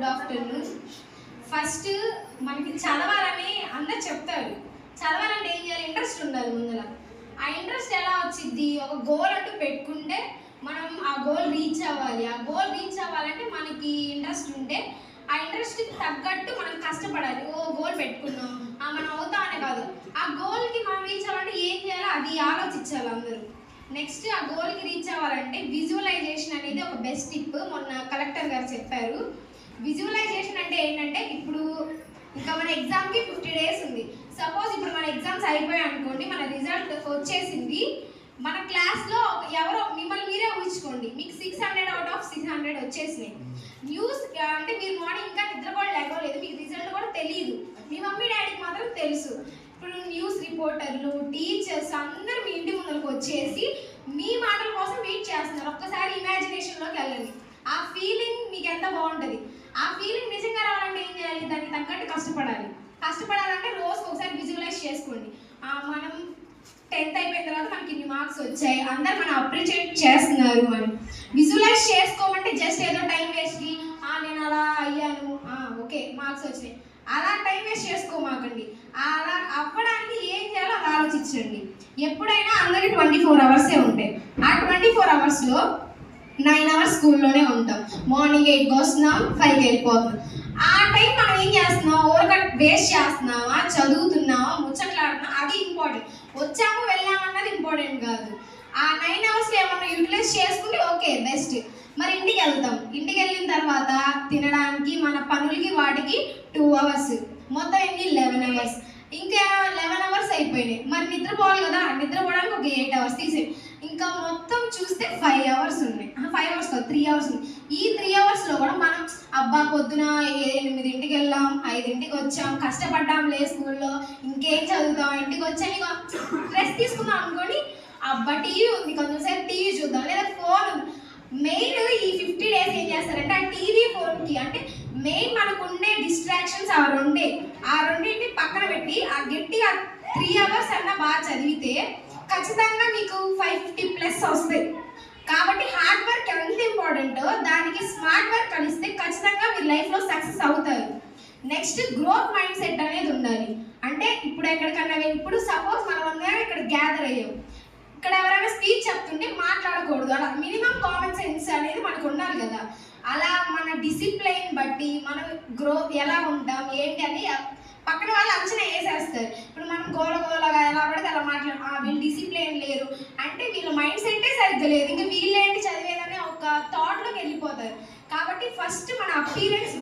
Good afternoon. First మనకి చదవాలని అందరు చెప్తారు. చదవాలంటే ఏం చేయాలి? ఇంట్రెస్ట్ ఉండాలి ముందర. ఆ ఇంట్రెస్ట్ ఎలా వచ్చింది? ఒక గోల్ అంటూ పెట్టుకుంటే మనం ఆ గోల్ రీచ్ అవ్వాలి. ఆ గోల్ రీచ్ అవ్వాలంటే మనకి ఇంట్రెస్ట్ ఉంటే ఆ ఇంట్రెస్ట్కి తగ్గట్టు మనం కష్టపడాలి. గోల్ పెట్టుకున్నాం, మనం అవుతాం అనే కాదు, ఆ గోల్కి మనం రీచ్ అవ్వాలంటే ఏం చేయాలో అది ఆలోచించాలి అందరూ. నెక్స్ట్ ఆ గోల్కి రీచ్ అవ్వాలంటే విజువలైజేషన్ అనేది ఒక బెస్ట్ టిప్. మొన్న కలెక్టర్ గారు చెప్పారు. విజువలైజేషన్ అంటే ఏంటంటే, ఇప్పుడు ఇంకా మన ఎగ్జామ్కి 50 డేస్ ఉంది. సపోజ్ ఇప్పుడు మన ఎగ్జామ్స్ అయిపోయాయి అనుకోండి, మన రిజల్ట్ వచ్చేసింది. మన క్లాస్లో ఎవరో మిమ్మల్ని మీరే ఊహించుకోండి, మీకు 600 అవుట్ ఆఫ్ 600 వచ్చేసినాయి. న్యూస్ అంటే మీరు మార్నింగ్ ఇంకా నిద్ర కూడా లేకపోలేదు, మీకు రిజల్ట్ కూడా తెలియదు, మీ మమ్మీ డాడీకి మాత్రం తెలుసు. ఇప్పుడు న్యూస్ రిపోర్టర్లు, టీచర్స్ అందరూ మీ ఇంటి ముందుకు వచ్చేసి మీ మాటల కోసం వెయిట్ చేస్తున్నారు. ఒక్కసారి ఇమాజినేషన్లోకి వెళ్ళండి. ఆ ఫీలింగ్ మీకు ఎంత బాగుంటుంది. ఆ ఫీలింగ్ నిజంగా రావాలంటే ఏం చేయాలి? దానికి తగ్గట్టు కష్టపడాలి. కష్టపడాలంటే రోజుకి ఒకసారి విజువలైజ్ చేసుకోండి. మనం 10th అయిపోయిన తర్వాత మనకి ఇన్ని మార్క్స్ వచ్చాయి, అందరు మనం అప్రిషియేట్ చేస్తున్నారు అని విజువలైజ్ చేసుకోమంటే జస్ట్ ఏదో టైం వేస్ట్కి నేను అలా అయ్యాను, ఓకే మార్క్స్ వచ్చినాయి, అలా టైం వేస్ట్ చేసుకోమాకండి. అలా అవ్వడానికి ఏం చేయాలో అది ఆలోచించండి. ఎప్పుడైనా అందరికి 24 అవర్సే ఉంటాయి. ఆ 24 అవర్స్లో 9 అవర్స్ స్కూల్లోనే ఉంటాం. మార్నింగ్ 8కి వస్తున్నాం, 5కి వెళ్ళిపోతున్నాం. ఆ టైం మనం ఏం చేస్తున్నాం? ఓవర్కట్ వేస్ట్ చేస్తున్నామా, చదువుతున్నామా, ముచ్చట్లాడుతున్నాం, అది ఇంపార్టెంట్. వచ్చాము వెళ్ళామన్నది ఇంపార్టెంట్ కాదు. ఆ 9 అవర్స్లో ఏమన్నా యూటిలైజ్ చేసుకుంటే ఓకే బెస్ట్. మరి ఇంటికి వెళ్తాం. ఇంటికి వెళ్ళిన తర్వాత తినడానికి, మన పనులకి వాటికి 2 అవర్స్, మొత్తం ఎన్ని 11 అవర్స్. ఇంకా 11 అవర్స్ అయిపోయినాయి. మరి నిద్రపోవాలి కదా, నిద్రపోవడానికి ఒక 8 అవర్స్ తీసే, ఇంకా మొత్తం చూస్తే 5 అవర్స్ ఉన్నాయి. 5 అవర్స్ కాదు, 3 అవర్స్ ఉన్నాయి. ఈ 3 అవర్స్లో కూడా మనం పొద్దున 8కి వెళ్ళాం, 5కి వచ్చాం, కష్టపడ్డాం లే స్కూల్లో, ఇంకేం చదువుతాం, ఇంటికి వచ్చాం, ఇక రెస్ట్ తీసుకుందాం అనుకోని టీవీ ఉంది, కొంచెంసేపు టీవీ చూద్దాం, లేదా ఫోన్ ఉంది. మెయిన్ ఈ 50 డేస్ ఏం చేస్తారంటే ఆ టీవీ, ఫోన్కి అంటే మెయిన్ మనకు ఉండే డిస్ట్రాక్షన్స్ ఆ రెండింటిని పక్కన పెట్టి ఆ గట్టిగా 3 అవర్స్ అన్నా బాగా చదివితే ఖచ్చితంగా మీకు 550+ వస్తాయి. కాబట్టి హార్డ్ వర్క్ ఎంత ఇంపార్టెంటో దానికి స్మార్ట్ వర్క్ కలిస్తే ఖచ్చితంగా మీరు లైఫ్లో సక్సెస్ అవుతారు. నెక్స్ట్ గ్రోత్ మైండ్ సెట్ అనేది ఉండాలి. అంటే ఇప్పుడు ఎక్కడికన్నా ఇప్పుడు సపోజ్ మనం అందరం ఇక్కడ గ్యాదర్ అయ్యాం, ఇక్కడ ఎవరైనా స్పీచ్ చెప్తుంటే మాట్లాడకూడదు, అలా మినిమం కామన్ సెన్స్ అనేది మనకు ఉండాలి కదా. అలా మన డిసిప్లైన్ బట్టి మనం ఎలా ఉంటాం ఏంటి అని పక్కన వాళ్ళు అంచనా వేసేస్తారు. ఇప్పుడు మనం గోలగా ఎలా పడితే అలా వీళ్ళు డిసిప్లైన్ లేరు అంటే వీళ్ళ మైండ్ సెట్టే సరిగ్గా లేదు, ఇంకా వీళ్ళేంటి చదివేదనే ఒక థాట్లోకి వెళ్ళిపోతారు. కాబట్టి ఫస్ట్ మన అపీరెన్స్